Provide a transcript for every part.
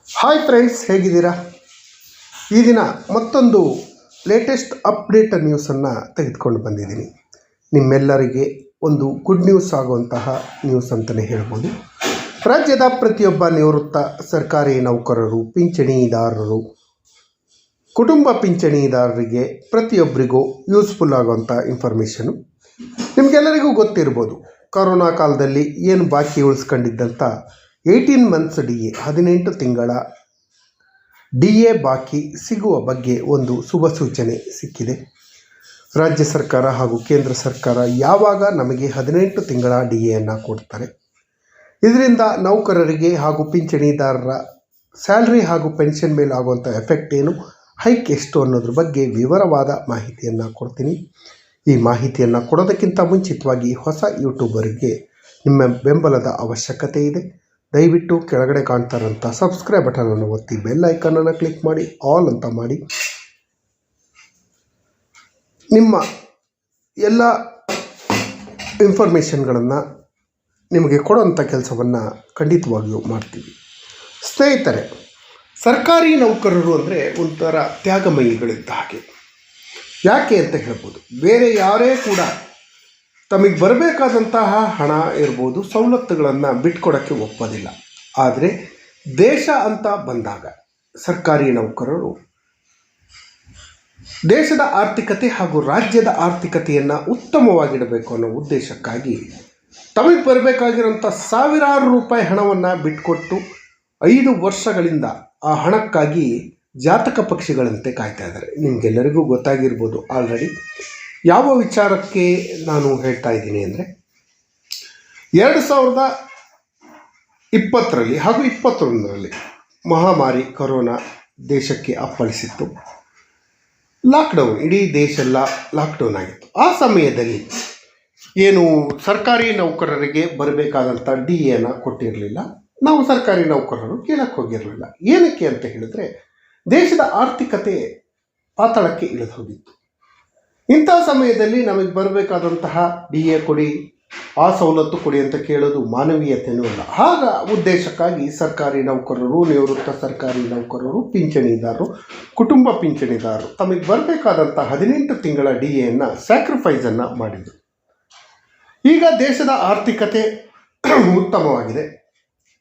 Hi friends, ಹೇಗಿದ್ದೀರಾ? ಈ ದಿನ ಮತ್ತೊಂದು ಲೇಟೆಸ್ಟ್ ಅಪ್ಡೇಟ್ ನ್ಯೂಸನ್ನು ತೆಗೆದುಕೊಂಡು ಬಂದಿದ್ದೀನಿ. ನಿಮ್ಮೆಲ್ಲರಿಗೆ ಒಂದು ಗುಡ್ ನ್ಯೂಸ್ ಆಗುವಂತಹ ನ್ಯೂಸ್ ಅಂತಲೇ ಹೇಳ್ಬೋದು. ರಾಜ್ಯದ ಪ್ರತಿಯೊಬ್ಬ ನಿವೃತ್ತ ಸರ್ಕಾರಿ ನೌಕರರು, ಪಿಂಚಣಿದಾರರು, ಕುಟುಂಬ ಪಿಂಚಣಿದಾರರಿಗೆ ಪ್ರತಿಯೊಬ್ಬರಿಗೂ ಯೂಸ್ಫುಲ್ ಆಗುವಂಥ ಇನ್ಫಾರ್ಮೇಷನು. ನಿಮಗೆಲ್ಲರಿಗೂ ಗೊತ್ತಿರ್ಬೋದು, ಕೊರೋನಾ ಕಾಲದಲ್ಲಿ ಏನು ಬಾಕಿ ಉಳಿಸ್ಕೊಂಡಿದ್ದಂಥ 18 ಮಂತ್ಸ್ DA 18 ತಿಂಗಳ DA ಬಾಕಿ ಸಿಗುವ ಬಗ್ಗೆ ಒಂದು ಶುಭ ಸೂಚನೆ ಸಿಕ್ಕಿದೆ. ರಾಜ್ಯ ಸರ್ಕಾರ ಹಾಗೂ ಕೇಂದ್ರ ಸರ್ಕಾರ ಯಾವಾಗ ನಮಗೆ 18 ತಿಂಗಳ DAಯನ್ನು ಕೊಡ್ತಾರೆ, ಇದರಿಂದ ನೌಕರರಿಗೆ ಹಾಗೂ ಪಿಂಚಣಿದಾರರ ಸ್ಯಾಲ್ರಿ ಹಾಗೂ ಪೆನ್ಷನ್ ಮೇಲೆ ಆಗುವಂಥ ಎಫೆಕ್ಟ್ ಏನು, ಹೈಕ್ ಎಷ್ಟು ಅನ್ನೋದ್ರ ಬಗ್ಗೆ ವಿವರವಾದ ಮಾಹಿತಿಯನ್ನು ಕೊಡ್ತೀನಿ. ಈ ಮಾಹಿತಿಯನ್ನು ಕೊಡೋದಕ್ಕಿಂತ ಮುಂಚಿತವಾಗಿ ಹೊಸ ಯೂಟ್ಯೂಬರಿಗೆ ನಿಮ್ಮ ಬೆಂಬಲದ ಅವಶ್ಯಕತೆ ಇದೆ. ದಯವಿಟ್ಟು ಕೆಳಗಡೆ ಕಾಣ್ತಾರಂಥ ಸಬ್ಸ್ಕ್ರೈಬ್ ಬಟನನ್ನು ಒತ್ತಿ, ಬೆಲ್ ಐಕನನ್ನು ಕ್ಲಿಕ್ ಮಾಡಿ, ಆಲ್ ಅಂತ ಮಾಡಿ. ನಿಮ್ಮ ಎಲ್ಲ ಇನ್ಫಾರ್ಮೇಷನ್ಗಳನ್ನು ನಿಮಗೆ ಕೊಡುವಂಥ ಕೆಲಸವನ್ನು ಖಂಡಿತವಾಗಿಯೂ ಮಾಡ್ತೀವಿ. ಸ್ನೇಹಿತರೆ, ಸರ್ಕಾರಿ ನೌಕರರು ಅಂದರೆ ಒಂಥರ ತ್ಯಾಗಮಯಿಗಳಿದ್ದ ಹಾಗೆ. ಯಾಕೆ ಅಂತ ಹೇಳ್ಬೋದು, ಬೇರೆ ಯಾರೇ ಕೂಡ ತಮಗೆ ಬರಬೇಕಾದಂತಹ ಹಣ ಇರ್ಬೋದು, ಸವಲತ್ತುಗಳನ್ನು ಬಿಟ್ಕೊಡೋಕ್ಕೆ ಒಪ್ಪೋದಿಲ್ಲ. ಆದರೆ ದೇಶ ಅಂತ ಬಂದಾಗ ಸರ್ಕಾರಿ ನೌಕರರು ದೇಶದ ಆರ್ಥಿಕತೆ ಹಾಗೂ ರಾಜ್ಯದ ಆರ್ಥಿಕತೆಯನ್ನು ಉತ್ತಮವಾಗಿಡಬೇಕು ಅನ್ನೋ ಉದ್ದೇಶಕ್ಕಾಗಿ ತಮಗೆ ಬರಬೇಕಾಗಿರೋಂಥ ಸಾವಿರಾರು ರೂಪಾಯಿ ಹಣವನ್ನು ಬಿಟ್ಕೊಟ್ಟು 5 ವರ್ಷಗಳಿಂದ ಆ ಹಣಕ್ಕಾಗಿ ಜಾತಕ ಪಕ್ಷಿಗಳಂತೆ ಕಾಯ್ತಾ ಇದ್ದಾರೆ. ನಿಮಗೆಲ್ಲರಿಗೂ ಗೊತ್ತಾಗಿರ್ಬೋದು ಆಲ್ರೆಡಿ. ಯಾವ ವಿಚಾರಕ್ಕೆ ನಾನು ಹೇಳ್ತಾ ಇದ್ದೀನಿ ಅಂದರೆ, 2020ರಲ್ಲಿ ಹಾಗೂ 2021ರಲ್ಲಿ ಮಹಾಮಾರಿ ಕೊರೋನಾ ದೇಶಕ್ಕೆ ಅಪ್ಪಳಿಸಿತ್ತು. ಲಾಕ್ಡೌನ್, ಇಡೀ ದೇಶ ಎಲ್ಲ ಲಾಕ್ಡೌನ್ ಆಗಿತ್ತು. ಆ ಸಮಯದಲ್ಲಿ ಏನು ಸರ್ಕಾರಿ ನೌಕರರಿಗೆ ಬರಬೇಕಾದಂಥ DAಯನ್ನು ಕೊಟ್ಟಿರಲಿಲ್ಲ. ನಾವು ಸರ್ಕಾರಿ ನೌಕರರು ಕೇಳಕ್ಕೆ ಹೋಗಿರಲಿಲ್ಲ. ಏನಕ್ಕೆ ಅಂತ ಹೇಳಿದ್ರೆ, ದೇಶದ ಆರ್ಥಿಕತೆ ಪಾತಾಳಕ್ಕೆ ಇಳಿದು ಹೋಗಿತ್ತು. ಇಂಥ ಸಮಯದಲ್ಲಿ ನಮಗೆ ಬರಬೇಕಾದಂತಹ DA ಕೊಡಿ, ಆ ಸವಲತ್ತು ಕೊಡಿ ಅಂತ ಕೇಳೋದು ಮಾನವೀಯತೆಯೂ ಅಲ್ಲ. ಆಗ ಉದ್ದೇಶಕ್ಕಾಗಿ ಸರ್ಕಾರಿ ನೌಕರರು, ನಿವೃತ್ತ ಸರ್ಕಾರಿ ನೌಕರರು, ಪಿಂಚಣಿದಾರರು, ಕುಟುಂಬ ಪಿಂಚಣಿದಾರರು ತಮಗೆ ಬರಬೇಕಾದಂಥ 18 ತಿಂಗಳ DAಯನ್ನು ಸ್ಯಾಕ್ರಿಫೈಸನ್ನು ಮಾಡಿದರು. ಈಗ ದೇಶದ ಆರ್ಥಿಕತೆ ಉತ್ತಮವಾಗಿದೆ.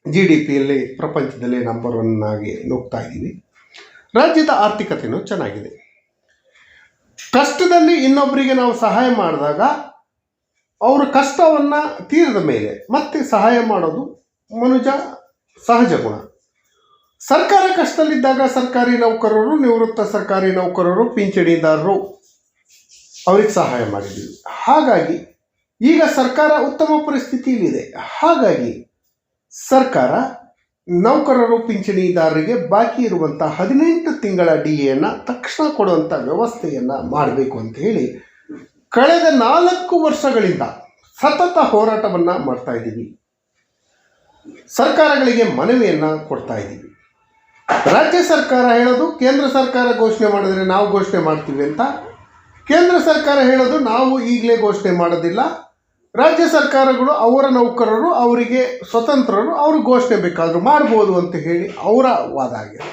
GDPಯಲ್ಲಿ ಪ್ರಪಂಚದಲ್ಲೇ ನಂಬರ್ 1 ಆಗಿ ನುಗ್ತಾ ಇದ್ದೀವಿ. ರಾಜ್ಯದ ಆರ್ಥಿಕತೆಯೂ ಚೆನ್ನಾಗಿದೆ. ಕಷ್ಟದಲ್ಲಿ ಇನ್ನೊಬ್ಬರಿಗೆ ನಾವು ಸಹಾಯ ಮಾಡಿದಾಗ ಅವರ ಕಷ್ಟವನ್ನು ತೀರಿದ ಮೇಲೆ ಮತ್ತೆ ಸಹಾಯ ಮಾಡೋದು ಮನುಜ ಸಹಜ ಗುಣ. ಸರ್ಕಾರ ಕಷ್ಟದಲ್ಲಿದ್ದಾಗ ಸರ್ಕಾರಿ ನೌಕರರು, ನಿವೃತ್ತ ಸರ್ಕಾರಿ ನೌಕರರು, ಪಿಂಚಣಿದಾರರು ಅವ್ರಿಗೆ ಸಹಾಯ ಮಾಡಿದ್ದೀವಿ. ಹಾಗಾಗಿ ಈಗ ಸರ್ಕಾರ ಉತ್ತಮ ಪರಿಸ್ಥಿತಿಯಲ್ಲಿದೆ. ಹಾಗಾಗಿ ಸರ್ಕಾರ ನೌಕರರು, ಪಿಂಚಣಿದಾರರಿಗೆ ಬಾಕಿ ಇರುವಂಥ 18 ತಿಂಗಳ DAಯನ್ನು ತಕ್ಷಣ ಕೊಡುವಂಥ ವ್ಯವಸ್ಥೆಯನ್ನು ಮಾಡಬೇಕು ಅಂತ ಹೇಳಿ ಕಳೆದ 4 ವರ್ಷಗಳಿಂದ ಸತತ ಹೋರಾಟವನ್ನು ಮಾಡ್ತಾ ಇದ್ದೀವಿ. ಸರ್ಕಾರಗಳಿಗೆ ಮನವಿಯನ್ನು ಕೊಡ್ತಾ ಇದ್ದೀವಿ. ರಾಜ್ಯ ಸರ್ಕಾರ ಹೇಳೋದು ಕೇಂದ್ರ ಸರ್ಕಾರ ಘೋಷಣೆ ಮಾಡಿದ್ರೆ ನಾವು ಘೋಷಣೆ ಮಾಡ್ತೀವಿ ಅಂತ, ಕೇಂದ್ರ ಸರ್ಕಾರ ಹೇಳೋದು ನಾವು ಈಗಲೇ ಘೋಷಣೆ ಮಾಡೋದಿಲ್ಲ, ರಾಜ್ಯ ಸರ್ಕಾರಗಳು ಅವರ ನೌಕರರು, ಅವರಿಗೆ ಸ್ವತಂತ್ರರು, ಅವರು ಘೋಷಣೆ ಬೇಕಾದರೂ ಮಾಡ್ಬೋದು ಅಂತ ಹೇಳಿ ಅವರ ವಾದ ಆಗಿದೆ.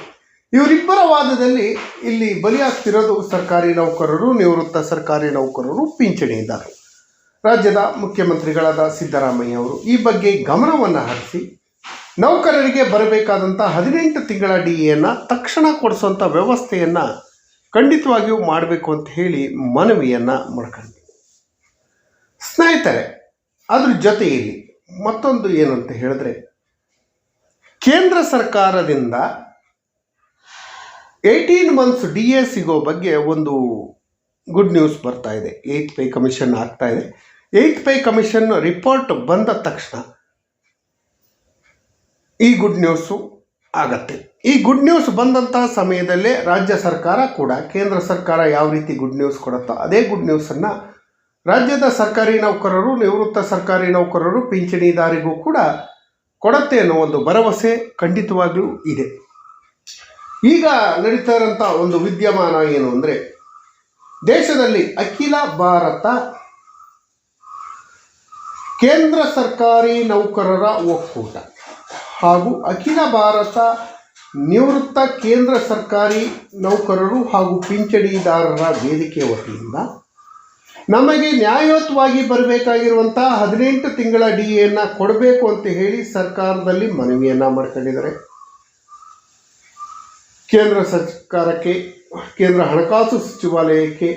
ಇವರಿಬ್ಬರ ವಾದದಲ್ಲಿ ಇಲ್ಲಿ ಬಲಿಯಾಗ್ತಿರೋದು ಸರ್ಕಾರಿ ನೌಕರರು, ನಿವೃತ್ತ ಸರ್ಕಾರಿ ನೌಕರರು, ಪಿಂಚಣಿದಾರರು. ರಾಜ್ಯದ ಮುಖ್ಯಮಂತ್ರಿಗಳಾದ ಸಿದ್ದರಾಮಯ್ಯ ಅವರು ಈ ಬಗ್ಗೆ ಗಮನವನ್ನು ಹರಿಸಿ ನೌಕರರಿಗೆ ಬರಬೇಕಾದಂಥ 18 ತಿಂಗಳ DAಯನ್ನು ತಕ್ಷಣ ಕೊಡಿಸುವಂಥ ವ್ಯವಸ್ಥೆಯನ್ನು ಖಂಡಿತವಾಗಿಯೂ ಮಾಡಬೇಕು ಅಂತ ಹೇಳಿ ಮನವಿಯನ್ನು ಮಾಡ್ಕೊಂಡ್ವಿ. ಸ್ನೇಹಿತರೆ, ಅದ್ರ ಜೊತೆಯಲ್ಲಿ ಮತ್ತೊಂದು ಏನಂತ ಹೇಳಿದ್ರೆ, ಕೇಂದ್ರ ಸರ್ಕಾರದಿಂದ 18 ಮಂತ್ಸ್ DA ಸಿಗೋ ಬಗ್ಗೆ ಒಂದು ಗುಡ್ ನ್ಯೂಸ್ ಬರ್ತಾ ಇದೆ. 8th ಪೇ ಕಮಿಷನ್ ಆಗ್ತಾ ಇದೆ. 8th ಪೇ ಕಮಿಷನ್ ರಿಪೋರ್ಟ್ ಬಂದ ತಕ್ಷಣ ಈ ಗುಡ್ ನ್ಯೂಸು ಆಗತ್ತೆ. ಈ ಗುಡ್ ನ್ಯೂಸ್ ಬಂದಂತಹ ಸಮಯದಲ್ಲೇ ರಾಜ್ಯ ಸರ್ಕಾರ ಕೂಡ ಕೇಂದ್ರ ಸರ್ಕಾರ ಯಾವ ರೀತಿ ಗುಡ್ ನ್ಯೂಸ್ ಕೊಡುತ್ತೋ ಅದೇ ಗುಡ್ ನ್ಯೂಸನ್ನು ರಾಜ್ಯದ ಸರ್ಕಾರಿ ನೌಕರರು, ನಿವೃತ್ತ ಸರ್ಕಾರಿ ನೌಕರರು, ಪಿಂಚಣಿದಾರಿಗೂ ಕೂಡ ಕೊಡುತ್ತೆ ಅನ್ನೋ ಒಂದು ಭರವಸೆ ಖಂಡಿತವಾಗ್ಲೂ ಇದೆ. ಈಗ ನಡೀತಾ ಇರೋಂಥ ಒಂದು ವಿದ್ಯಮಾನ ಏನು ಅಂದರೆ, ದೇಶದಲ್ಲಿ ಅಖಿಲ ಭಾರತ ಕೇಂದ್ರ ಸರ್ಕಾರಿ ನೌಕರರ ಒಕ್ಕೂಟ ಹಾಗೂ ಅಖಿಲ ಭಾರತ ನಿವೃತ್ತ ಕೇಂದ್ರ ಸರ್ಕಾರಿ ನೌಕರರು ಹಾಗೂ ಪಿಂಚಣಿದಾರರ ವೇದಿಕೆ ವತಿಯಿಂದ ನಮಗೆ ನ್ಯಾಯಯುತವಾಗಿ ಬರಬೇಕಾಗಿರುವಂಥ 18 ತಿಂಗಳ DAಯನ್ನು ಕೊಡಬೇಕು ಅಂತ ಹೇಳಿ ಸರ್ಕಾರದಲ್ಲಿ ಮನವಿಯನ್ನು ಮಾಡ್ಕೊಂಡಿದ್ದಾರೆ. ಕೇಂದ್ರ ಸರ್ಕಾರಕ್ಕೆ, ಕೇಂದ್ರ ಹಣಕಾಸು ಸಚಿವಾಲಯಕ್ಕೆ,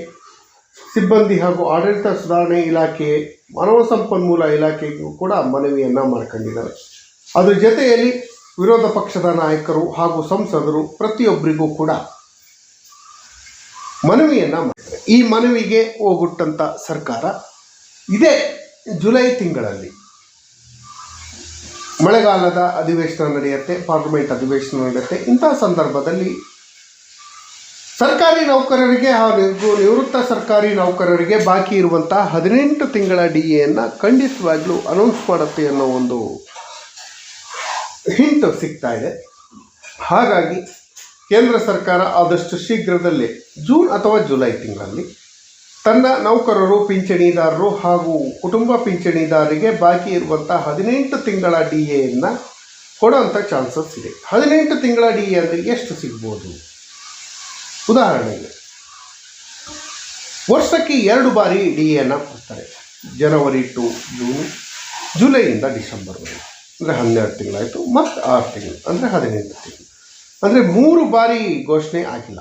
ಸಿಬ್ಬಂದಿ ಹಾಗೂ ಆಡಳಿತ ಸುಧಾರಣೆ ಇಲಾಖೆ, ಮಾನವ ಸಂಪನ್ಮೂಲ ಇಲಾಖೆಗೂ ಕೂಡ ಮನವಿಯನ್ನು ಮಾಡ್ಕೊಂಡಿದ್ದಾರೆ. ಅದ್ರ ಜೊತೆಯಲ್ಲಿ ವಿರೋಧ ಪಕ್ಷದ ನಾಯಕರು ಹಾಗೂ ಸಂಸದರು ಪ್ರತಿಯೊಬ್ಬರಿಗೂ ಕೂಡ ಮನವಿಯನ್ನು ಮಾಡಿದ್ದಾರೆ. ಈ ಮನವಿಗೆ ಹೋಗುಟ್ಟಂಥ ಸರ್ಕಾರ ಇದೇ ಜುಲೈ ತಿಂಗಳಲ್ಲಿ ಮಳೆಗಾಲದ ಅಧಿವೇಶನ ನಡೆಯುತ್ತೆ, ಪಾರ್ಲಿಮೆಂಟ್ ಅಧಿವೇಶನ ನಡೆಯುತ್ತೆ. ಇಂತಹ ಸಂದರ್ಭದಲ್ಲಿ ಸರ್ಕಾರಿ ನೌಕರರಿಗೆ ಹಾಗೂ ನಿವೃತ್ತ ಸರ್ಕಾರಿ ನೌಕರರಿಗೆ ಬಾಕಿ ಇರುವಂಥ 18 ತಿಂಗಳ DAಯನ್ನು ಖಂಡಿತವಾಗ್ಲೂ ಅನೌನ್ಸ್ ಮಾಡುತ್ತೆ ಅನ್ನೋ ಒಂದು ಹಿಂಟ್ ಸಿಗ್ತಾ ಇದೆ. ಹಾಗಾಗಿ ಕೇಂದ್ರ ಸರ್ಕಾರ ಆದಷ್ಟು ಶೀಘ್ರದಲ್ಲೇ ಜೂನ್ ಅಥವಾ ಜುಲೈ ತಿಂಗಳಲ್ಲಿ ತನ್ನ ನೌಕರರು, ಪಿಂಚಣಿದಾರರು ಹಾಗೂ ಕುಟುಂಬ ಪಿಂಚಣಿದಾರರಿಗೆ ಬಾಕಿ ಇರುವಂಥ 18 ತಿಂಗಳ DAಯನ್ನು ಕೊಡುವಂಥ ಚಾನ್ಸಸ್ ಇದೆ. 18 ತಿಂಗಳ DA ಅಂದರೆ ಎಷ್ಟು ಸಿಗ್ಬೋದು? ಉದಾಹರಣೆಗೆ ವರ್ಷಕ್ಕೆ 2 ಬಾರಿ DAಯನ್ನು ಕೊಡ್ತಾರೆ. ಜನವರಿ ಟು ಜೂನ್, ಜುಲೈಯಿಂದ ಡಿಸೆಂಬರ್ವರೆಗೆ, ಅಂದರೆ 12 ತಿಂಗಳಾಯಿತು, ಮತ್ತು 6 ತಿಂಗಳು ಅಂದರೆ 18 ತಿಂಗಳು, ಅಂದರೆ 3 ಬಾರಿ ಘೋಷಣೆ ಆಗಿಲ್ಲ.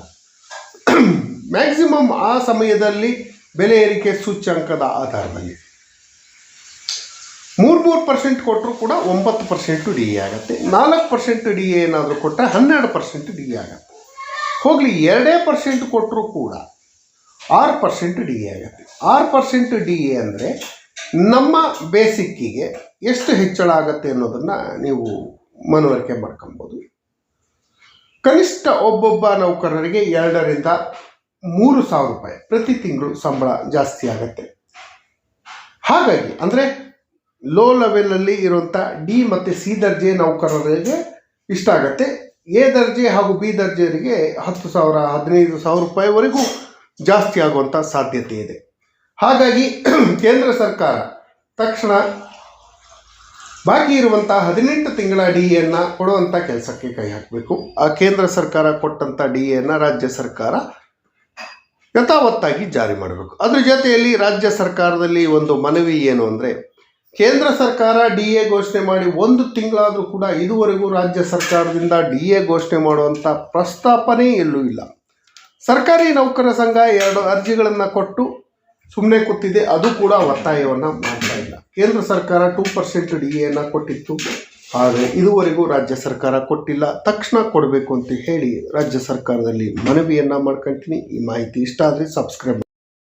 ಮ್ಯಾಕ್ಸಿಮಮ್ ಆ ಸಮಯದಲ್ಲಿ ಬೆಲೆ ಏರಿಕೆ ಸೂಚ್ಯಂಕದ ಆಧಾರದಲ್ಲಿ 3% ಕೊಟ್ಟರು ಕೂಡ 9% DA ಆಗುತ್ತೆ. 4% DA ಏನಾದರೂ ಕೊಟ್ಟರೆ 12% DA ಆಗುತ್ತೆ. ಹೋಗಲಿ 2% ಕೊಟ್ಟರು ಕೂಡ 6% DA ಆಗುತ್ತೆ. 6% DA ಅಂದರೆ ನಮ್ಮ ಬೇಸಿಕ್ಕಿಗೆ ಎಷ್ಟು ಹೆಚ್ಚಳ ಆಗುತ್ತೆ ಅನ್ನೋದನ್ನು ನೀವು ಮನವರಿಕೆ ಮಾಡ್ಕೊಬೋದು. ಕನಿಷ್ಠ ಒಬ್ಬೊಬ್ಬ ನೌಕರರಿಗೆ 2,000 ರಿಂದ 3,000 ರೂಪಾಯಿ ಪ್ರತಿ ತಿಂಗಳು ಸಂಬಳ ಜಾಸ್ತಿ ಆಗುತ್ತೆ. ಹಾಗಾಗಿ ಅಂದರೆ ಲೋ ಲೆವೆಲಲ್ಲಿ ಇರುವಂಥ D ಮತ್ತು C ದರ್ಜೆ ನೌಕರರಿಗೆ ಇಷ್ಟ ಆಗುತ್ತೆ. A ದರ್ಜೆ ಹಾಗೂ B ದರ್ಜೆಯವರಿಗೆ 10,000, 15,000 ರೂಪಾಯಿವರೆಗೂ ಜಾಸ್ತಿ ಆಗುವಂಥ ಸಾಧ್ಯತೆ ಇದೆ. ಹಾಗಾಗಿ ಕೇಂದ್ರ ಸರ್ಕಾರ ತಕ್ಷಣ ಬಾಕಿ ಇರುವಂಥ 18 ತಿಂಗಳ DAಯನ್ನು ಕೊಡುವಂಥ ಕೆಲಸಕ್ಕೆ ಕೈ ಹಾಕಬೇಕು. ಆ ಕೇಂದ್ರ ಸರ್ಕಾರ ಕೊಟ್ಟಂಥ DAಯನ್ನು ರಾಜ್ಯ ಸರ್ಕಾರ ಯಥಾವತ್ತಾಗಿ ಜಾರಿ ಮಾಡಬೇಕು. ಅದ್ರ ಜೊತೆಯಲ್ಲಿ ರಾಜ್ಯ ಸರ್ಕಾರದಲ್ಲಿ ಒಂದು ಮನವಿ ಏನು ಅಂದರೆ, ಕೇಂದ್ರ ಸರ್ಕಾರ DA ಘೋಷಣೆ ಮಾಡಿ 1 ತಿಂಗಳಾದರೂ ಕೂಡ ಇದುವರೆಗೂ ರಾಜ್ಯ ಸರ್ಕಾರದಿಂದ DA ಘೋಷಣೆ ಮಾಡುವಂಥ ಪ್ರಸ್ತಾಪನೆ ಎಲ್ಲೂ ಇಲ್ಲ. ಸರ್ಕಾರಿ ನೌಕರ ಸಂಘ 2 ಅರ್ಜಿಗಳನ್ನು ಕೊಟ್ಟು ಸುಮ್ಮನೆ ಕೂತಿದೆ, ಅದು ಕೂಡ ಒತ್ತಾಯವನ್ನು ಮಾಡ್ತಾ ಇಲ್ಲ. ಕೇಂದ್ರ ಸರ್ಕಾರ 2% DAಯನ್ನು ಕೊಟ್ಟಿತ್ತು, ಆದರೆ ಇದುವರೆಗೂ ರಾಜ್ಯ ಸರ್ಕಾರ ಕೊಟ್ಟಿಲ್ಲ. ತಕ್ಷಣ ಕೊಡಬೇಕು ಅಂತ ಹೇಳಿ ರಾಜ್ಯ ಸರ್ಕಾರದಲ್ಲಿ ಮನವಿಯನ್ನು ಮಾಡ್ಕೊಳ್ತೀನಿ. ಈ ಮಾಹಿತಿ ಇಷ್ಟ ಆದರೆ ಸಬ್ಸ್ಕ್ರೈಬ್